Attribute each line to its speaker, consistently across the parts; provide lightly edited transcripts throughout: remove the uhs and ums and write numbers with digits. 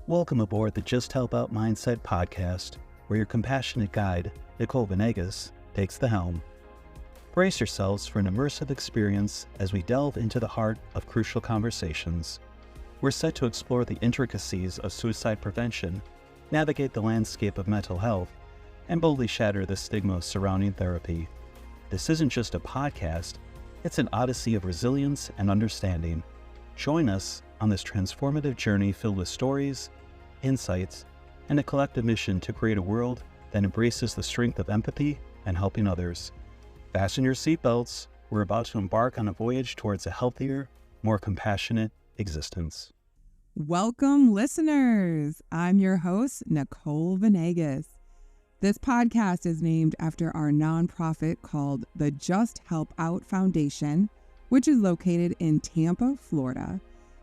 Speaker 1: Welcome aboard the Just Help Out Mindset podcast, where your compassionate guide, Nicole Venegas, takes the helm. Brace yourselves for an immersive experience as we delve into the heart of crucial conversations. We're set to explore the intricacies of suicide prevention, navigate the landscape of mental health, and boldly shatter the stigma surrounding therapy. This isn't just a podcast, it's an odyssey of resilience and understanding. Join us on this transformative journey filled with stories, insights, and a collective mission to create a world that embraces the strength of empathy and helping others. Fasten your seatbelts. We're about to embark on a voyage towards a healthier, more compassionate existence.
Speaker 2: Welcome, listeners. I'm your host, Nicole Venegas. This podcast is named after our nonprofit called the Just Help Out Foundation, which is located in Tampa, Florida,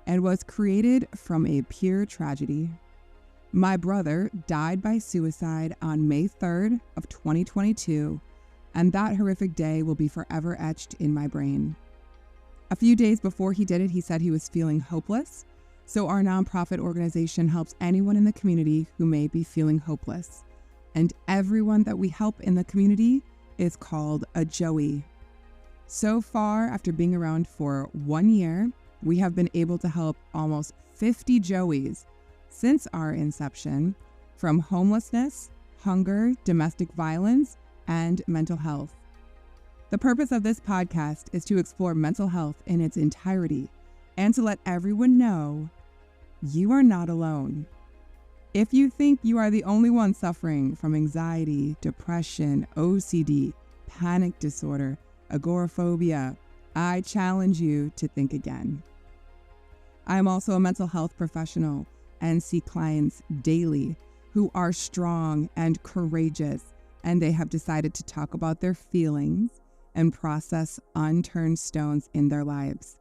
Speaker 2: and was created from a pure tragedy. My brother died by suicide on May 3rd of 2022, and that horrific day will be forever etched in my brain. A few days before he did it, he said he was feeling hopeless, so our nonprofit organization helps anyone in the community who may be feeling hopeless. And everyone that we help in the community is called a Joey. So far, after being around for 1 year, we have been able to help almost 50 Joeys since our inception from homelessness, hunger, domestic violence, and mental health. The purpose of this podcast is to explore mental health in its entirety and to let everyone know you are not alone. If you think you are the only one suffering from anxiety, depression, OCD, panic disorder, agoraphobia, I challenge you to think again. I am also a mental health professional and see clients daily who are strong and courageous, and they have decided to talk about their feelings and process unturned stones in their lives.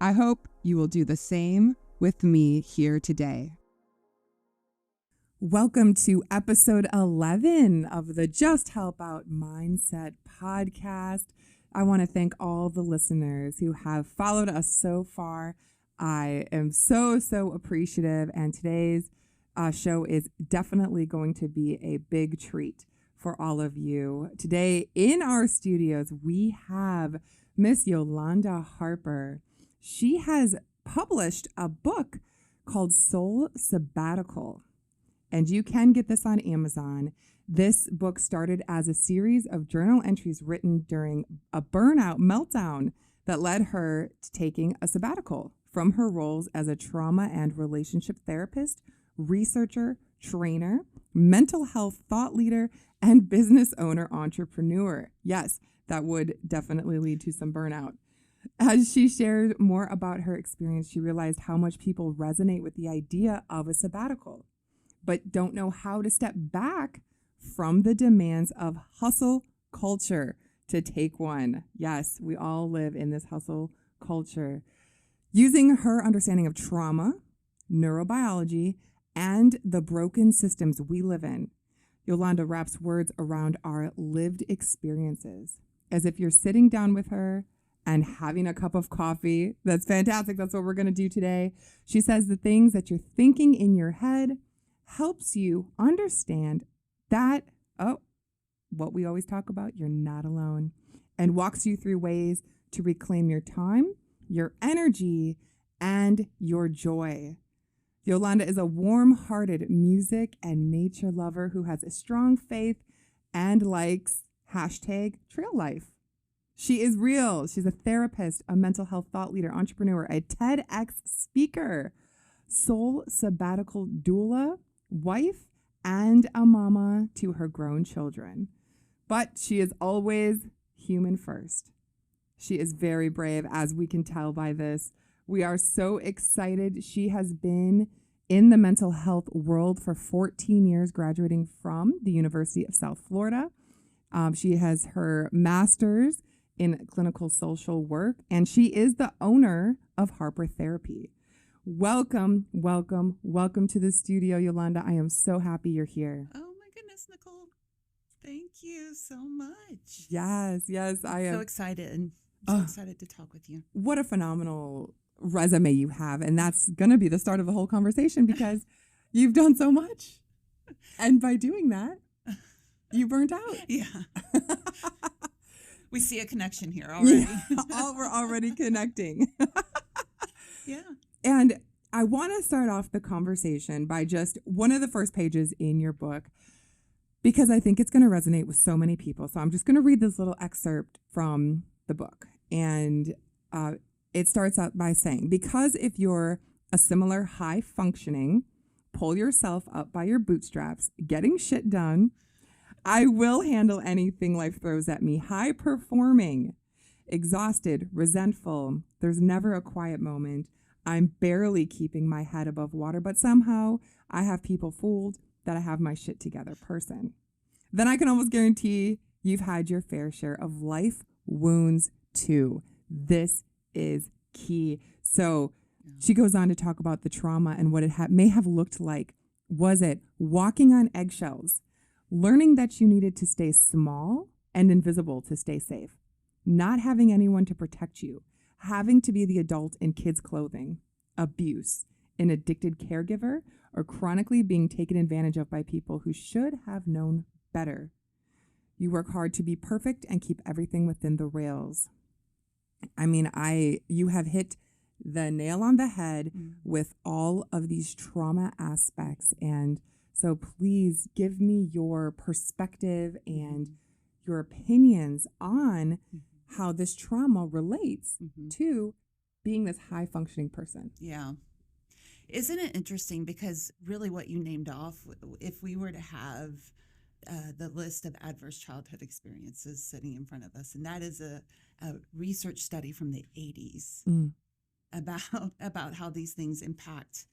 Speaker 2: I hope you will do the same with me here today. Welcome to episode 11 of the Just Help Out Mindset podcast. I want to thank all the listeners who have followed us so far. I am so appreciative, and today's show is definitely going to be a big treat for all of you. Today in our studios, we have Miss Yolanda Harper. She has published a book called Soul Sabbatical, and you can get this on Amazon. This book started as a series of journal entries written during a burnout meltdown that led her to taking a sabbatical from her roles as a trauma and relationship therapist, researcher, trainer, mental health thought leader, and business owner entrepreneur. Yes, that would definitely lead to some burnout. As she shared more about her experience, she realized how much people resonate with the idea of a sabbatical, but don't know how to step back from the demands of hustle culture to take one. Yes, we all live in this hustle culture. Using her understanding of trauma, neurobiology, and the broken systems we live in, Yolanda wraps words around our lived experiences. As if you're sitting down with her and having a cup of coffee. That's fantastic. That's what we're going to do today. She says the things that you're thinking in your head helps you understand that, what we always talk about, you're not alone, and walks you through ways to reclaim your time, your energy, and your joy. Yolanda is a warm-hearted music and nature lover who has a strong faith and likes #trail life. She is real. She's a therapist, a mental health thought leader, entrepreneur, a TEDx speaker, Soul Sabbatical doula, wife, and a mama to her grown children. But she is always human first. She is very brave, as we can tell by this. We are so excited. She has been in the mental health world for 14 years, graduating from the University of South Florida. She has her master's in clinical social work, and she is the owner of Harper Therapy. Welcome to the studio, Yolanda. I am so happy you're here.
Speaker 3: Oh my goodness, Nicole. Thank you so much.
Speaker 2: Yes, I am
Speaker 3: so excited. I'm so excited to talk with you.
Speaker 2: What a phenomenal resume you have. And that's going to be the start of the whole conversation because You've done so much. And by doing that, you burnt out.
Speaker 3: Yeah. We see a connection here already.
Speaker 2: We're already connecting.
Speaker 3: Yeah.
Speaker 2: And I want to start off the conversation by just one of the first pages in your book, because I think it's going to resonate with so many people. So I'm just going to read this little excerpt from the book. And it starts out by saying, because if you're a similar high functioning, pull yourself up by your bootstraps, getting shit done, I will handle anything life throws at me. High performing, exhausted, resentful. There's never a quiet moment. I'm barely keeping my head above water, but somehow I have people fooled that I have my shit together person. Then I can almost guarantee you've had your fair share of life wounds too. This is key. So she goes on to talk about the trauma and what it may have looked like. Was it walking on eggshells, learning that you needed to stay small and invisible to stay safe, not having anyone to protect you, having to be the adult in kids' clothing, abuse, an addicted caregiver, or chronically being taken advantage of by people who should have known better? You work hard to be perfect and keep everything within the rails. I mean, you have hit the nail on the head with all of these trauma aspects. And so please give me your perspective and your opinions on how this trauma relates to being this high functioning person.
Speaker 3: Yeah. Isn't it interesting? Because really what you named off, if we were to have the list of adverse childhood experiences sitting in front of us, and that is a research study from the 80s about how these things impact,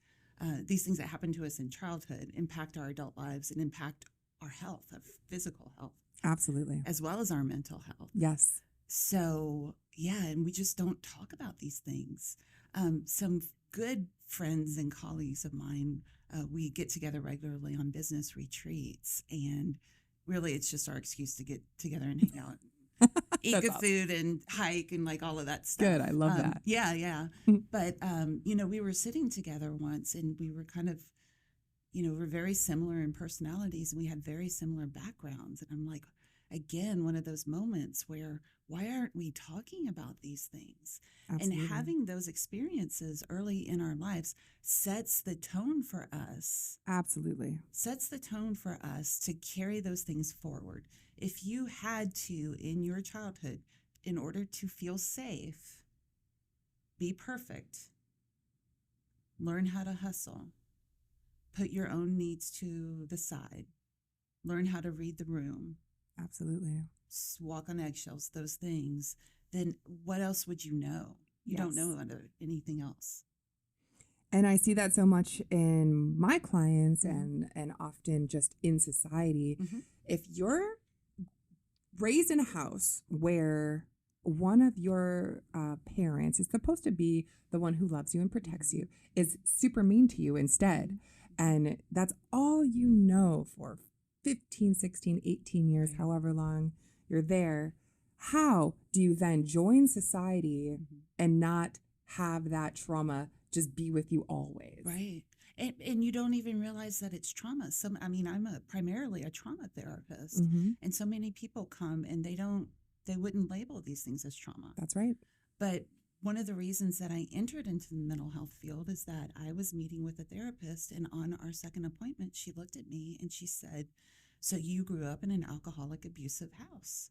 Speaker 3: these things that happen to us in childhood impact our adult lives and impact our health, our physical health.
Speaker 2: Absolutely.
Speaker 3: As well as our mental health.
Speaker 2: Yes.
Speaker 3: So, yeah, and we just don't talk about these things. Some good friends and colleagues of mine, we get together regularly on business retreats, and really it's just our excuse to get together and hang out. Eat good food and hike and like all of that stuff.
Speaker 2: Good. I love that.
Speaker 3: Yeah. But, we were sitting together once and we were kind of, we're very similar in personalities and we had very similar backgrounds. And I'm like, again, one of those moments where why aren't we talking about these things? Absolutely. And having those experiences early in our lives sets the tone for us.
Speaker 2: Absolutely.
Speaker 3: Sets the tone for us to carry those things forward. If you had to, in your childhood, in order to feel safe, be perfect, learn how to hustle, put your own needs to the side, learn how to read the room.
Speaker 2: Absolutely.
Speaker 3: Walk on eggshells, those things, then what else would you know? You don't know anything else.
Speaker 2: And I see that so much in my clients and often just in society. If you're raised in a house where one of your parents is supposed to be the one who loves you and protects you, is super mean to you instead, and that's all you know for 15, 16, 18 years, however long you're there, how do you then join society and not have that trauma just be with you always?
Speaker 3: Right. And you don't even realize that it's trauma. I'm primarily a trauma therapist. And so many people come and they wouldn't label these things as trauma.
Speaker 2: That's right.
Speaker 3: But one of the reasons that I entered into the mental health field is that I was meeting with a therapist, and on our second appointment, she looked at me and she said, "So you grew up in an alcoholic, abusive house."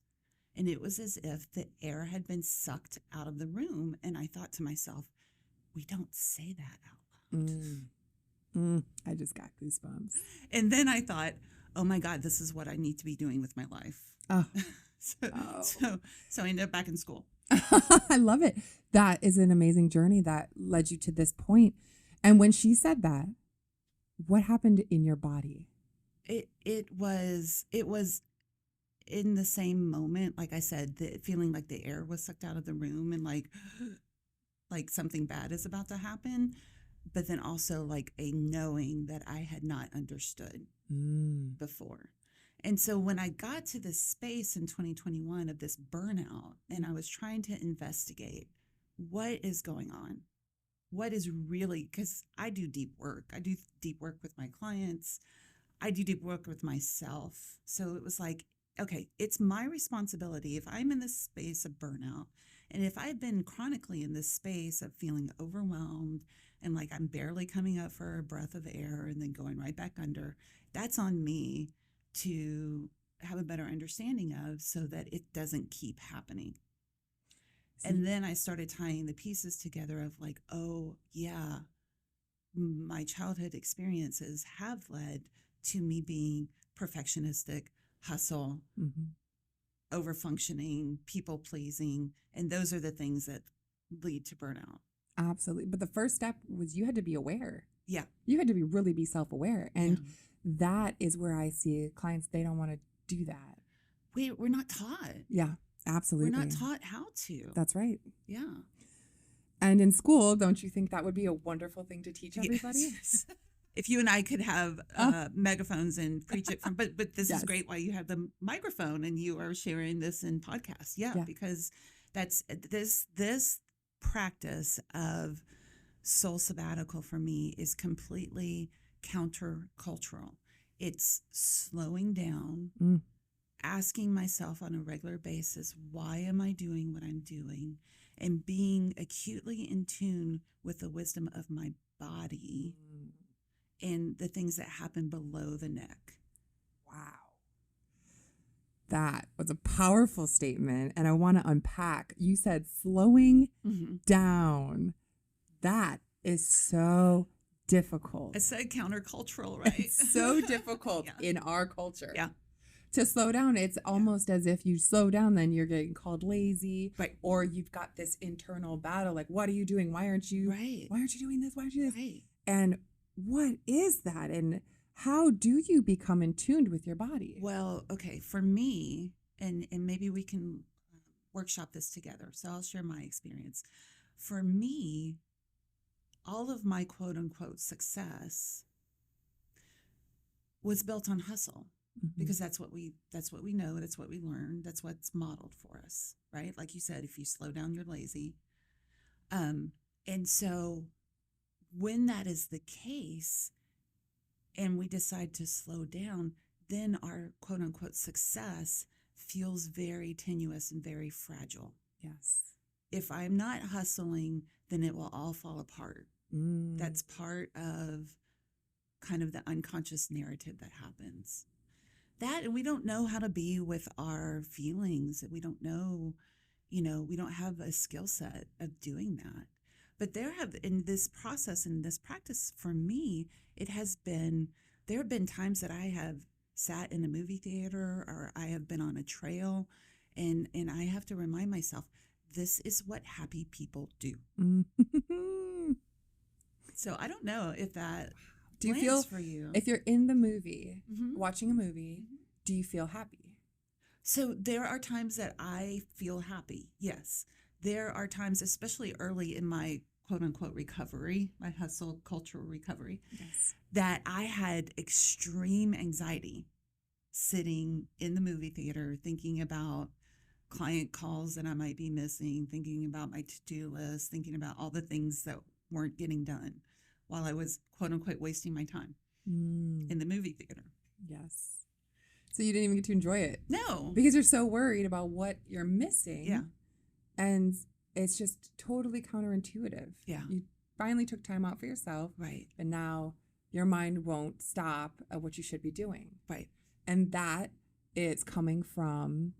Speaker 3: And it was as if the air had been sucked out of the room. And I thought to myself, we don't say that out loud.
Speaker 2: I just got goosebumps.
Speaker 3: And then I thought, oh my God, this is what I need to be doing with my life. So I ended up back in school.
Speaker 2: I love it. That is an amazing journey that led you to this point. And when she said that, what happened in your body?
Speaker 3: It was in the same moment, like I said, feeling like the air was sucked out of the room and like something bad is about to happen, but then also like a knowing that I had not understood before. And so when I got to this space in 2021 of this burnout, and I was trying to investigate what is going on, what is really, because I do deep work. I do deep work with my clients. I do deep work with myself. So it was like, okay, it's my responsibility. If I'm in this space of burnout, and if I've been chronically in this space of feeling overwhelmed and like I'm barely coming up for a breath of air and then going right back under, that's on me to have a better understanding of so that it doesn't keep happening. And then I started tying the pieces together of like, oh, yeah, my childhood experiences have led to me being perfectionistic, hustle, overfunctioning, people pleasing. And those are the things that lead to burnout.
Speaker 2: Absolutely. But the first step was you had to be aware.
Speaker 3: Yeah.
Speaker 2: You had to really be self-aware. And that is where I see clients, they don't want to do that.
Speaker 3: We're not taught.
Speaker 2: Yeah, absolutely.
Speaker 3: We're not taught how to.
Speaker 2: That's right.
Speaker 3: Yeah.
Speaker 2: And in school, don't you think that would be a wonderful thing to teach everybody?
Speaker 3: Yes. If you and I could have megaphones and preach it from, but this is great why you have the microphone and you are sharing this in podcasts. Yeah. Because that's this practice of Soul Sabbatical for me is completely countercultural. It's slowing down, asking myself on a regular basis, why am I doing what I'm doing? And being acutely in tune with the wisdom of my body and the things that happen below the neck.
Speaker 2: Wow. That was a powerful statement. And I want to unpack. You said slowing down. That is so difficult.
Speaker 3: I said countercultural, right?
Speaker 2: It's so difficult in our culture.
Speaker 3: Yeah.
Speaker 2: To slow down, it's almost as if you slow down, then you're getting called lazy,
Speaker 3: right?
Speaker 2: Or you've got this internal battle, like, what are you doing? Why aren't you?
Speaker 3: Right.
Speaker 2: Why aren't you doing this? Why aren't you doing this?
Speaker 3: Right.
Speaker 2: And what is that? And how do you become in tune with your body?
Speaker 3: Well, okay, for me, and maybe we can workshop this together. So I'll share my experience. For me, all of my quote unquote success was built on hustle. Because that's what we know, that's what we learn, that's what's modeled for us, right? Like you said, if you slow down, you're lazy. And so when that is the case and we decide to slow down, then our quote unquote success feels very tenuous and very fragile.
Speaker 2: Yes.
Speaker 3: If I'm not hustling, then it will all fall apart. That's part of kind of the unconscious narrative that happens. That we don't know how to be with our feelings. We don't know, we don't have a skill set of doing that. But there have been this practice for me, there have been times that I have sat in a movie theater or I have been on a trail and I have to remind myself, this is what happy people do. So I don't know if that
Speaker 2: do you feel
Speaker 3: for you.
Speaker 2: If you're in the movie, watching a movie, do you feel happy?
Speaker 3: So there are times that I feel happy. Yes. There are times, especially early in my quote unquote recovery, my hustle cultural recovery, that I had extreme anxiety sitting in the movie theater, thinking about client calls that I might be missing, thinking about my to-do list, thinking about all the things that weren't getting done while I was quote unquote wasting my time in the movie theater.
Speaker 2: Yes. So you didn't even get to enjoy it.
Speaker 3: No.
Speaker 2: Because you're so worried about what you're missing.
Speaker 3: Yeah.
Speaker 2: And it's just totally counterintuitive.
Speaker 3: Yeah.
Speaker 2: You finally took time out for yourself.
Speaker 3: Right.
Speaker 2: And now your mind won't stop at what you should be doing.
Speaker 3: Right.
Speaker 2: And that is coming from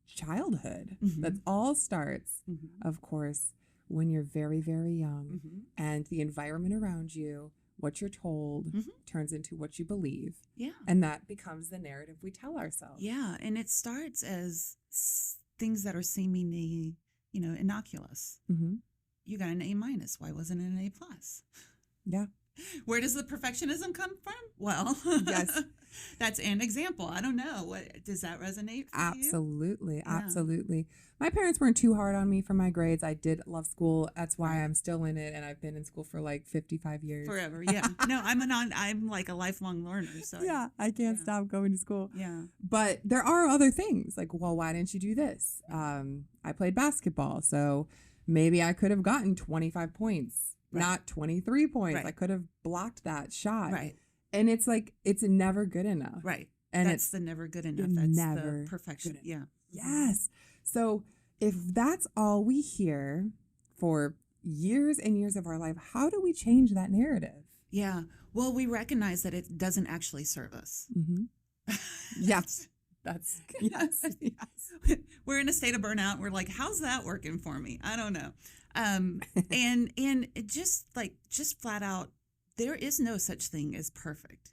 Speaker 2: childhood. That all starts, of course, when you're very, very young and the environment around you, what you're told turns into what you believe.
Speaker 3: Yeah.
Speaker 2: And that becomes the narrative we tell ourselves.
Speaker 3: Yeah. And it starts as things that are seemingly, innocuous. You got an A-. Why wasn't it an A+?
Speaker 2: Yeah.
Speaker 3: Where does the perfectionism come from? Well,
Speaker 2: yes,
Speaker 3: that's an example. I don't know. What does that resonate for
Speaker 2: absolutely,
Speaker 3: you?
Speaker 2: Absolutely. My parents weren't too hard on me for my grades. I did love school. That's why I'm still in it, and I've been in school for like 55 years.
Speaker 3: Forever, yeah. No, I'm like a lifelong learner. So
Speaker 2: yeah, I can't stop going to school.
Speaker 3: Yeah.
Speaker 2: But there are other things like, well, why didn't you do this? I played basketball, so maybe I could have gotten 25 points not 23 points.
Speaker 3: Right.
Speaker 2: I could have blocked that shot.
Speaker 3: Right.
Speaker 2: And it's like, it's never good enough.
Speaker 3: Right.
Speaker 2: And
Speaker 3: that's
Speaker 2: it's
Speaker 3: the never good enough.
Speaker 2: it's
Speaker 3: That's
Speaker 2: never
Speaker 3: the perfection.
Speaker 2: good
Speaker 3: Yeah.
Speaker 2: Yes. So if that's all we hear for years and years of our life, how do we change that narrative?
Speaker 3: Yeah. Well, we recognize that it doesn't actually serve us.
Speaker 2: Mm-hmm. Yes. That's yes. Yes.
Speaker 3: We're in a state of burnout. We're like, how's that working for me? I don't know. And it just flat out, there is no such thing as perfect.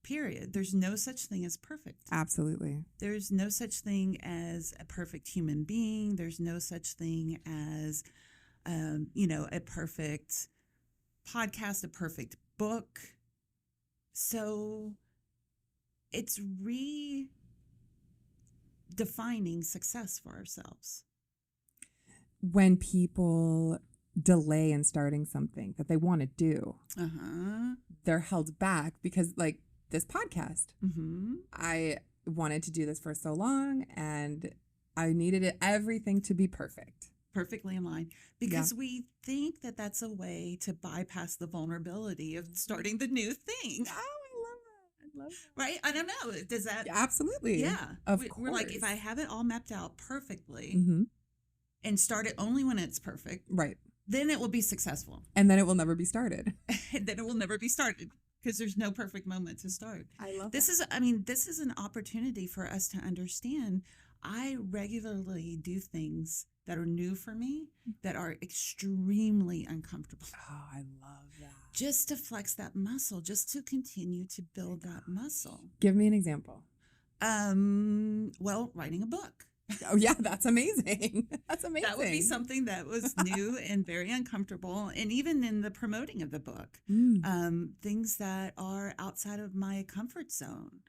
Speaker 3: Period. There's no such thing as perfect.
Speaker 2: Absolutely.
Speaker 3: There's no such thing as a perfect human being. There's no such thing as, a perfect podcast, a perfect book. So it's redefining success for ourselves.
Speaker 2: When people delay in starting something that they want to do, they're held back because, like this podcast, I wanted to do this for so long and I needed everything to be perfect.
Speaker 3: Perfectly in line. Because we think that that's a way to bypass the vulnerability of starting the new thing.
Speaker 2: Oh, I love that.
Speaker 3: Right? I don't know. Does that?
Speaker 2: Absolutely.
Speaker 3: Yeah.
Speaker 2: Of course.
Speaker 3: We're like, if I have it all mapped out perfectly and start it only when it's perfect,
Speaker 2: right,
Speaker 3: then it will be successful.
Speaker 2: And then it will never be started.
Speaker 3: And then it will never be started because there's no perfect moment to start.
Speaker 2: I love
Speaker 3: this. This is an opportunity for us to understand. I regularly do things that are new for me, that are extremely uncomfortable.
Speaker 2: Oh, I love that.
Speaker 3: Just to flex that muscle, just to continue to build that muscle.
Speaker 2: Give me an example.
Speaker 3: Well, writing a book.
Speaker 2: Oh, yeah, that's amazing. That's amazing.
Speaker 3: That would be something that was new and very uncomfortable. And even in the promoting of the book, things that are outside of my comfort zone.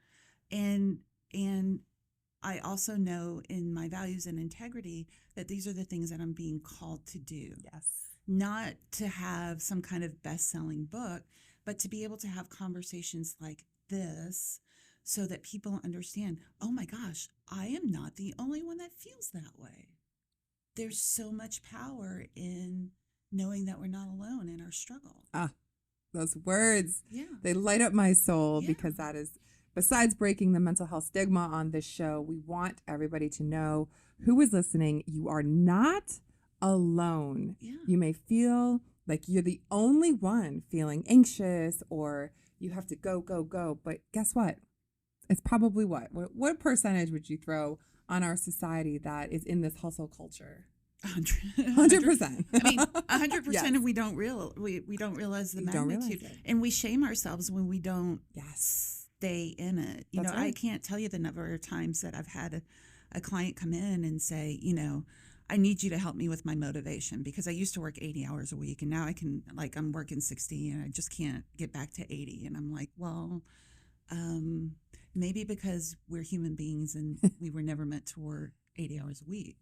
Speaker 3: And I also know in my values and integrity that these are the things that I'm being called to do.
Speaker 2: Yes.
Speaker 3: Not to have some kind of best-selling book, but to be able to have conversations like this so that people understand, oh my gosh, I am not the only one that feels that way. There's so much power in knowing that we're not alone in our struggle.
Speaker 2: Ah, those words.
Speaker 3: Yeah.
Speaker 2: They light up my soul because that is, besides breaking the mental health stigma on this show, we want everybody to know who is listening, you are not alone.
Speaker 3: Yeah.
Speaker 2: You may feel like you're the only one feeling anxious or you have to go. But guess what? It's probably what percentage would you throw on our society that is in this hustle culture? 100%.
Speaker 3: I mean, 100%.
Speaker 2: Yes.
Speaker 3: And we don't realize the magnitude, and we shame ourselves when we don't stay in it. You
Speaker 2: That's
Speaker 3: know,
Speaker 2: right.
Speaker 3: I can't tell you the number of times that I've had a client come in and say, I need you to help me with my motivation because I used to work 80 hours a week and now I'm working 60 and I just can't get back to 80. And I'm like, well, maybe because we're human beings and we were never meant to work 80 hours a week.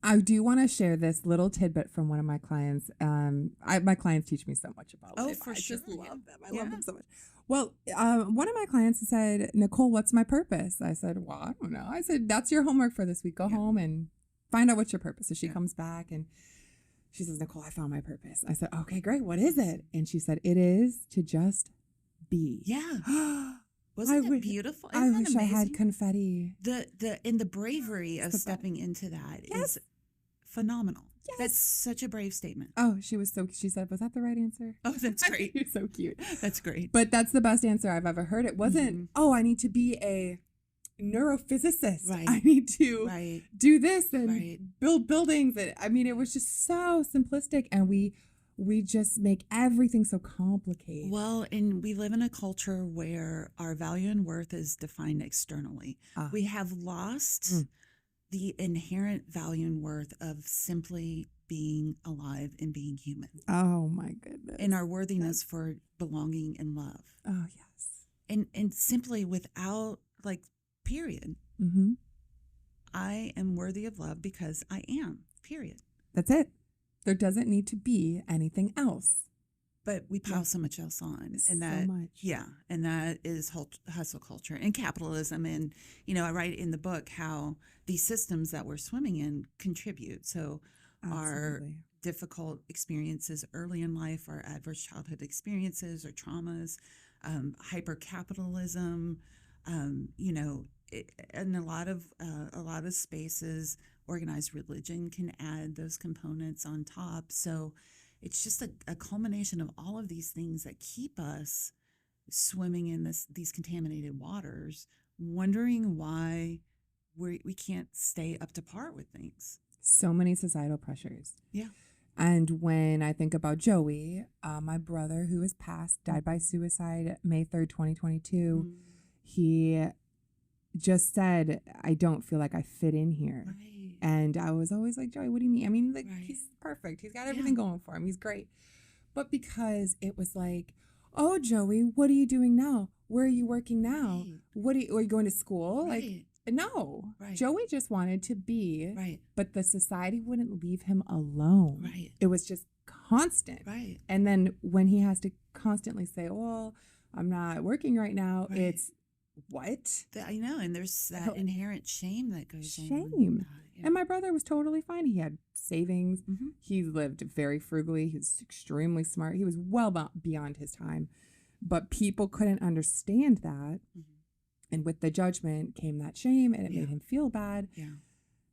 Speaker 2: I do want to share this little tidbit from one of my clients. My clients teach me so much about life.
Speaker 3: For sure.
Speaker 2: I just love them. I love them so much. Well, one of my clients said, Nicole, what's my purpose? I said, well, I don't know. I said, that's your homework for this week. Go home and find out what's your purpose. So she comes back and she says, Nicole, I found my purpose. I said, okay, great. What is it? And she said, it is to just be.
Speaker 3: Yeah. Wasn't it beautiful? Isn't
Speaker 2: I wish
Speaker 3: that
Speaker 2: I had
Speaker 3: amazing?
Speaker 2: confetti.
Speaker 3: The bravery of stepping into that is phenomenal.
Speaker 2: Yes.
Speaker 3: That's such a brave statement.
Speaker 2: Oh, she said, was that the right answer?
Speaker 3: Oh, that's great.
Speaker 2: You're so cute.
Speaker 3: That's great.
Speaker 2: But that's the best answer I've ever heard. It wasn't, I need to be a neurophysicist.
Speaker 3: Right.
Speaker 2: I need to do this and build buildings. And I mean, it was just so simplistic and we just make everything so complicated.
Speaker 3: Well, and we live in a culture where our value and worth is defined externally. We have lost the inherent value and worth of simply being alive and being human.
Speaker 2: Oh my goodness.
Speaker 3: And our worthiness for belonging and love.
Speaker 2: Oh yes.
Speaker 3: And simply without period.
Speaker 2: Mm-hmm.
Speaker 3: I am worthy of love because I am, period.
Speaker 2: That's it. There doesn't need to be anything else.
Speaker 3: But we pile so much else on. And that,
Speaker 2: so much.
Speaker 3: Yeah. And that is hustle culture and capitalism. And, I write in the book how these systems that we're swimming in contribute. So
Speaker 2: Absolutely.
Speaker 3: difficult experiences early in life, or adverse childhood experiences or traumas, hypercapitalism, in a lot of spaces, organized religion can add those components on top. So it's just a culmination of all of these things that keep us swimming in these contaminated waters, wondering why we can't stay up to par with things.
Speaker 2: So many societal pressures.
Speaker 3: Yeah.
Speaker 2: And when I think about Joey, my brother who has passed, died by suicide May 3rd, 2022, he just said, I don't feel like I fit in here.
Speaker 3: Right.
Speaker 2: And I was always like, Joey, what do you mean? I mean, like,
Speaker 3: Right.
Speaker 2: he's perfect. He's got everything going for him. He's great. But because it was like, oh, Joey, what are you doing now? Where are you working now?
Speaker 3: Right.
Speaker 2: Are you going to school?
Speaker 3: Right.
Speaker 2: Like, no.
Speaker 3: Right.
Speaker 2: Joey just wanted to be,
Speaker 3: Right.
Speaker 2: but the society wouldn't leave him alone.
Speaker 3: Right.
Speaker 2: It was just constant.
Speaker 3: Right.
Speaker 2: And then when he has to constantly say, well, I'm not working right now,
Speaker 3: Right.
Speaker 2: it's what?
Speaker 3: I know. And there's that inherent shame that goes in.
Speaker 2: Shame. And my brother was totally fine. He had savings.
Speaker 3: Mm-hmm.
Speaker 2: He lived very frugally. He was extremely smart. He was well beyond his time. But people couldn't understand that.
Speaker 3: Mm-hmm.
Speaker 2: And with the judgment came that shame, and it made him feel bad.
Speaker 3: Yeah.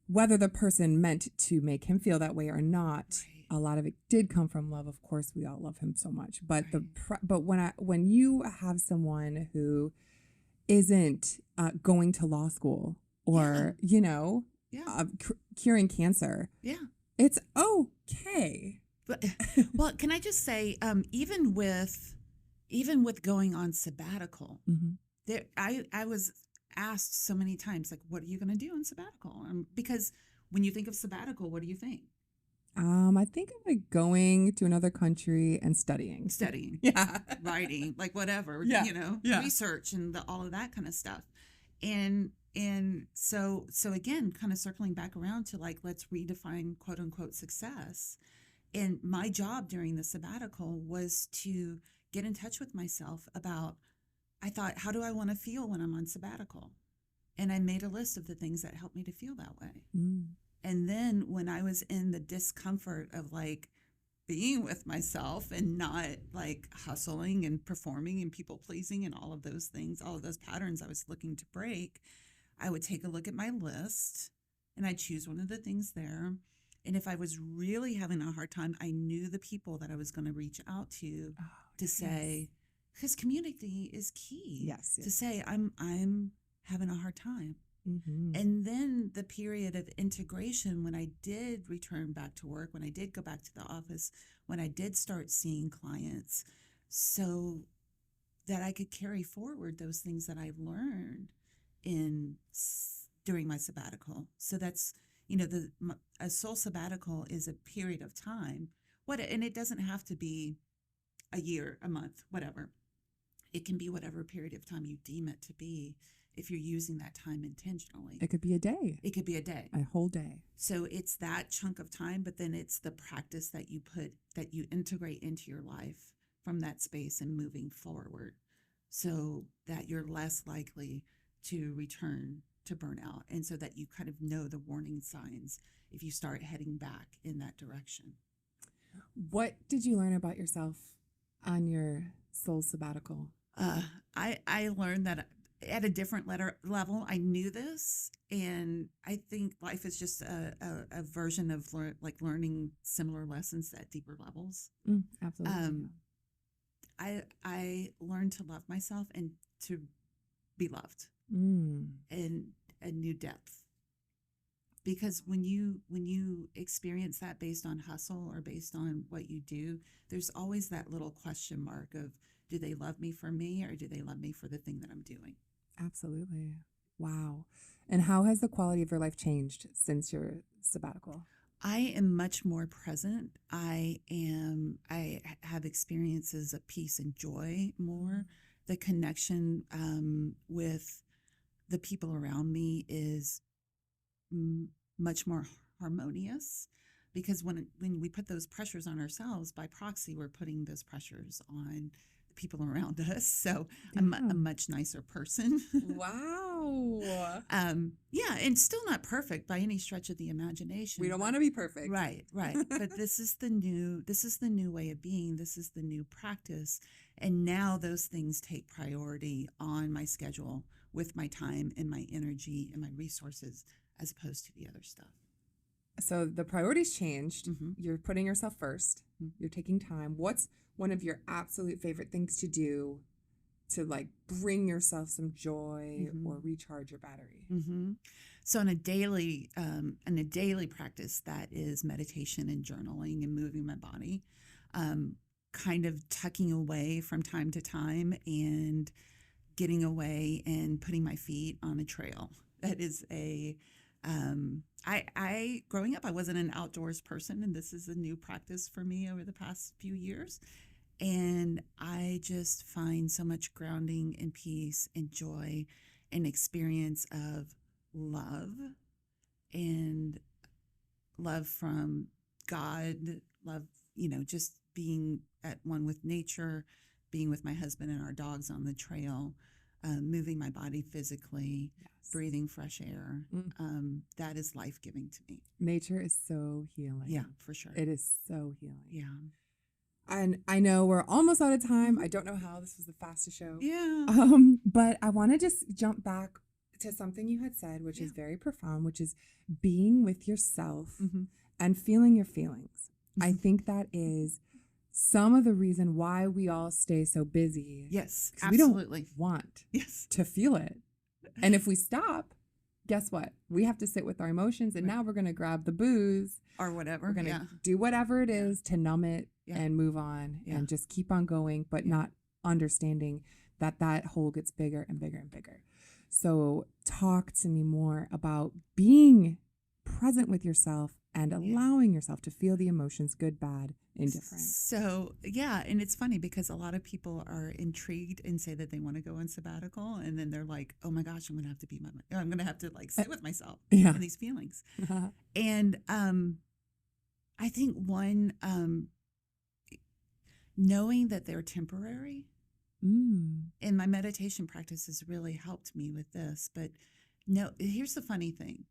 Speaker 2: Whether the person meant to make him feel that way or not,
Speaker 3: Right.
Speaker 2: a lot of it did come from love. Of course, we all love him so much. But
Speaker 3: Right.
Speaker 2: but when you have someone who isn't going to law school or curing cancer, it's okay.
Speaker 3: But well, can I just say, even with going on sabbatical, there I was asked so many times, like, what are you going to do on sabbatical? Because when you think of sabbatical, what do you think?
Speaker 2: I think of like going to another country and studying.
Speaker 3: Yeah. Writing, like whatever, research and all of that kind of stuff. And so again, kind of circling back around to like, let's redefine quote unquote success. And my job during the sabbatical was to get in touch with myself about, I thought, how do I want to feel when I'm on sabbatical? And I made a list of the things that helped me to feel that way. And then when I was in the discomfort of like being with myself and not like hustling and performing and people pleasing and all of those things, all of those patterns I was looking to break, I would take a look at my list and I'd choose one of the things there. And if I was really having a hard time, I knew the people that I was going to reach out to say, because community is key.
Speaker 2: Yes.
Speaker 3: To say, I'm having a hard time.
Speaker 2: Mm-hmm.
Speaker 3: And then the period of integration, when I did return back to work, when I did go back to the office, when I did start seeing clients, so that I could carry forward those things that I learned during my sabbatical. So that's, a soul sabbatical is a period of time. And it doesn't have to be a year, a month, whatever. It can be whatever period of time you deem it to be, if you're using that time intentionally.
Speaker 2: It could be a day.
Speaker 3: It could be a day.
Speaker 2: A whole day.
Speaker 3: So it's that chunk of time, but then it's the practice that you integrate into your life from that space and moving forward, so that you're less likely to return to burnout, and so that you kind of know the warning signs if you start heading back in that direction.
Speaker 2: What did you learn about yourself on your soul sabbatical?
Speaker 3: I learned that at a different level, I knew this, and I think life is just a version of learning similar lessons at deeper levels.
Speaker 2: Absolutely.
Speaker 3: I learned to love myself and to be loved in a new depth. Because when you experience that based on hustle or based on what you do, there's always that little question mark of, do they love me for me, or do they love me for the thing that I'm doing?
Speaker 2: Absolutely. Wow. And how has the quality of your life changed since your sabbatical?
Speaker 3: I am much more present. I have experiences of peace and joy more. The connection with the people around me is much more harmonious, because when we put those pressures on ourselves, by proxy, we're putting those pressures on the people around us. So I'm a much nicer person.
Speaker 2: Wow. Wow.
Speaker 3: Yeah, and still not perfect by any stretch of the imagination.
Speaker 2: We don't want to be perfect.
Speaker 3: Right. But this is the new way of being. This is the new practice. And now those things take priority on my schedule with my time and my energy and my resources as opposed to the other stuff.
Speaker 2: So the priorities changed.
Speaker 3: Mhm.
Speaker 2: You're putting yourself 1st.
Speaker 3: Mhm.
Speaker 2: You're taking time. What's one of your absolute favorite things to do to like bring yourself some joy or recharge your battery?
Speaker 3: Mm-hmm. So in a daily practice, that is meditation and journaling and moving my body, kind of tucking away from time to time and getting away and putting my feet on a trail. That is I growing up, I wasn't an outdoors person, and this is a new practice for me over the past few years. And I just find so much grounding and peace and joy and experience of love and love from God, love, just being at one with nature, being with my husband and our dogs on the trail, moving my body physically, breathing fresh air. That is life-giving to me.
Speaker 2: Nature is so healing.
Speaker 3: Yeah, for sure.
Speaker 2: It is so healing.
Speaker 3: Yeah.
Speaker 2: And I know we're almost out of time. I don't know how this was the fastest show.
Speaker 3: Yeah.
Speaker 2: But I want to just jump back to something you had said, which is very profound, which is being with yourself and feeling your feelings. I think that is some of the reason why we all stay so busy.
Speaker 3: Yes,
Speaker 2: absolutely. We don't want to feel it. And if we stop, guess what? We have to sit with our emotions, and now we're going to grab the booze
Speaker 3: or whatever.
Speaker 2: We're going to do whatever it is to numb it and move on and just keep on going, but not understanding that hole gets bigger and bigger and bigger. So talk to me more about being present with yourself and allowing yourself to feel the emotions, good, bad, indifferent.
Speaker 3: So, and it's funny because a lot of people are intrigued and say that they want to go on sabbatical, and then they're like, oh my gosh, I'm going to have to I'm going to have to like sit with myself and these feelings. And I think one, knowing that they're temporary, and my meditation practice has really helped me with this. But no, here's the funny thing.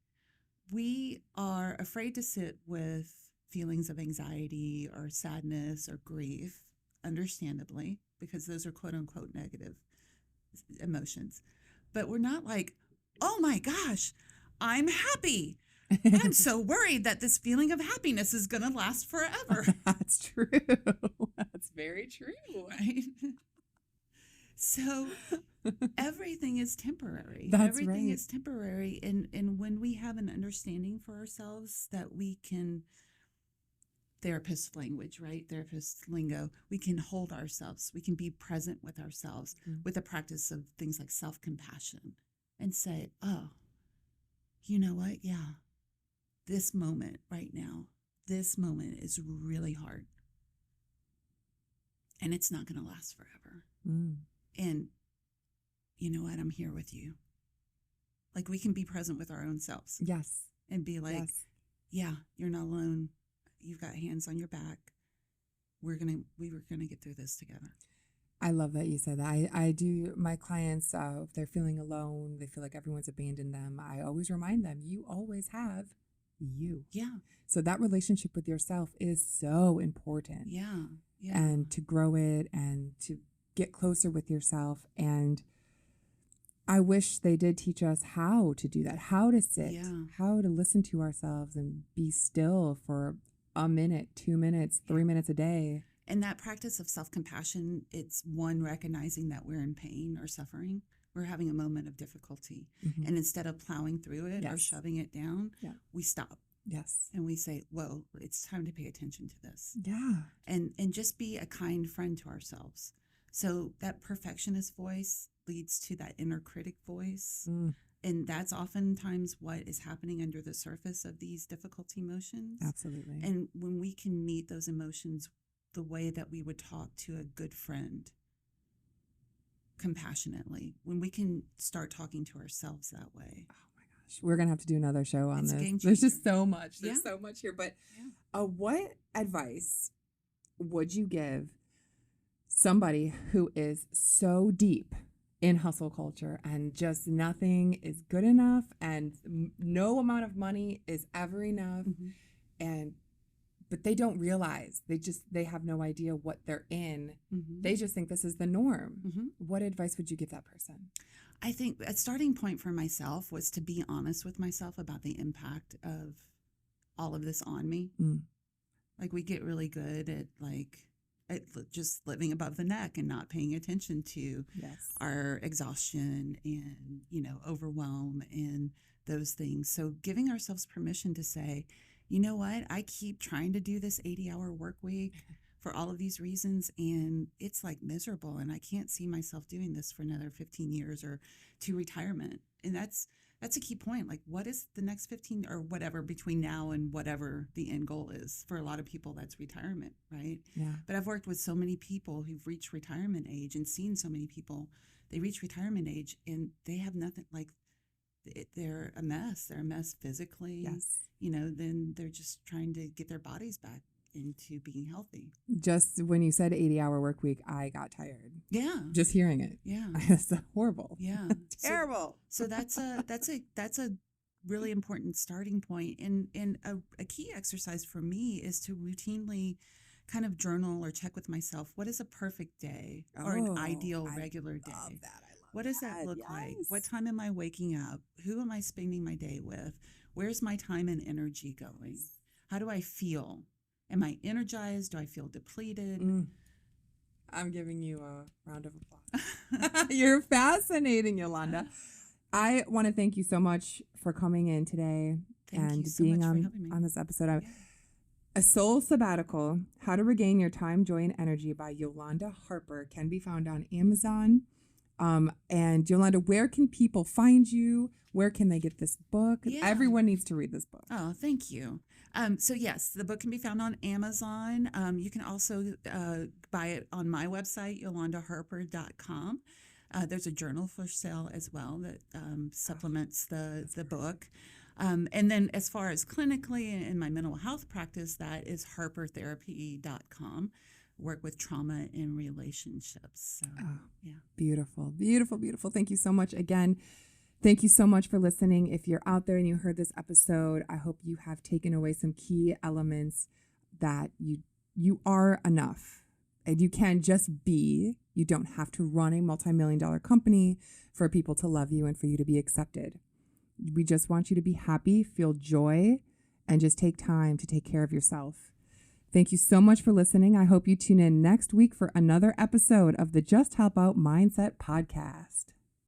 Speaker 3: We are afraid to sit with feelings of anxiety or sadness or grief, understandably, because those are quote unquote negative emotions. But we're not like, oh my gosh, I'm happy. I'm so worried that this feeling of happiness is going to last forever.
Speaker 2: That's true. That's very true.
Speaker 3: Right? So everything is temporary.
Speaker 2: Everything
Speaker 3: is temporary. And when we have an understanding for ourselves that we can, therapist language, right? Therapist lingo, we can hold ourselves. We can be present with ourselves with the practice of things like self-compassion and say, oh, you know what? Yeah. This moment right now, this moment is really hard. And it's not going to last forever. And you know what? I'm here with you. Like we can be present with our own selves.
Speaker 2: Yes.
Speaker 3: And be like, yeah, you're not alone. You've got hands on your back. We were going to get through this together.
Speaker 2: I love that you said that. I do, my clients, if they're feeling alone, they feel like everyone's abandoned them. I always remind them, you always have you.
Speaker 3: Yeah.
Speaker 2: So that relationship with yourself is so important.
Speaker 3: Yeah.
Speaker 2: And to grow it and to get closer with yourself. And I wish they did teach us how to do that, how to sit, how to listen to ourselves and be still for a minute, 2 minutes, 3 minutes a day.
Speaker 3: And that practice of self-compassion, it's one, recognizing that we're in pain or suffering. We're having a moment of difficulty. And instead of plowing through it or shoving it down, we stop.
Speaker 2: Yes.
Speaker 3: And we say, whoa, it's time to pay attention to this.
Speaker 2: Yeah.
Speaker 3: And just be a kind friend to ourselves. So that perfectionist voice leads to that inner critic voice. And that's oftentimes what is happening under the surface of these difficult emotions.
Speaker 2: Absolutely.
Speaker 3: And when we can meet those emotions the way that we would talk to a good friend, compassionately, when we can start talking to ourselves that way.
Speaker 2: Oh my gosh. We're going to have to do another show on
Speaker 3: It's a
Speaker 2: this.
Speaker 3: game changer.
Speaker 2: There's just so much. There's so much here. But what advice would you give somebody who is so deep in hustle culture, and just nothing is good enough, and no amount of money is ever enough. But they don't realize, they have no idea what they're in. They just think this is the norm. What advice would you give that person?
Speaker 3: I think a starting point for myself was to be honest with myself about the impact of all of this on me. Like, we get really good at just living above the neck and not paying attention to our exhaustion and, overwhelm and those things. So giving ourselves permission to say, you know what, I keep trying to do this 80-hour work week for all of these reasons, and it's like miserable, and I can't see myself doing this for another 15 years or to retirement. And that's a key point. Like, what is the next 15 or whatever between now and whatever the end goal is? For a lot of people, that's retirement, right?
Speaker 2: Yeah.
Speaker 3: But I've worked with so many people who've reached retirement age and seen so many people, they reach retirement age and they have nothing, like, they're a mess. They're a mess physically.
Speaker 2: Yes.
Speaker 3: Then they're just trying to get their bodies back into being healthy.
Speaker 2: Just when you said 80-hour work week, I got tired.
Speaker 3: Yeah.
Speaker 2: Just hearing it.
Speaker 3: Yeah.
Speaker 2: It's horrible.
Speaker 3: Yeah.
Speaker 2: Terrible.
Speaker 3: So that's a really important starting point. And a key exercise for me is to routinely kind of journal or check with myself. What is a perfect day or an ideal regular day?
Speaker 2: Love that.
Speaker 3: What does that look like? What time am I waking up? Who am I spending my day with? Where's my time and energy going? How do I feel? Am I energized? Do I feel depleted?
Speaker 2: I'm giving you a round of applause. You're fascinating, Yolanda. I want to thank you so much for coming in today and being on this episode. A Soul Sabbatical, How to Regain Your Time, Joy, and Energy by Yolanda Harper can be found on Amazon. And Yolanda, where can people find you? Where can they get this book?
Speaker 3: Yeah.
Speaker 2: Everyone needs to read this book.
Speaker 3: Oh, thank you. So yes, the book can be found on Amazon. You can also buy it on my website, yolandaharper.com. There's a journal for sale as well that supplements the book. And then as far as clinically in my mental health practice, that is harpertherapy.com. Work with trauma in relationships. So, yeah.
Speaker 2: Beautiful, beautiful, beautiful. Thank you so much again. Thank you so much for listening. If you're out there and you heard this episode, I hope you have taken away some key elements that you are enough and you can just be. You don't have to run a multi-million-dollar company for people to love you and for you to be accepted. We just want you to be happy, feel joy, and just take time to take care of yourself. Thank you so much for listening. I hope you tune in next week for another episode of the Just Help Out Mindset podcast.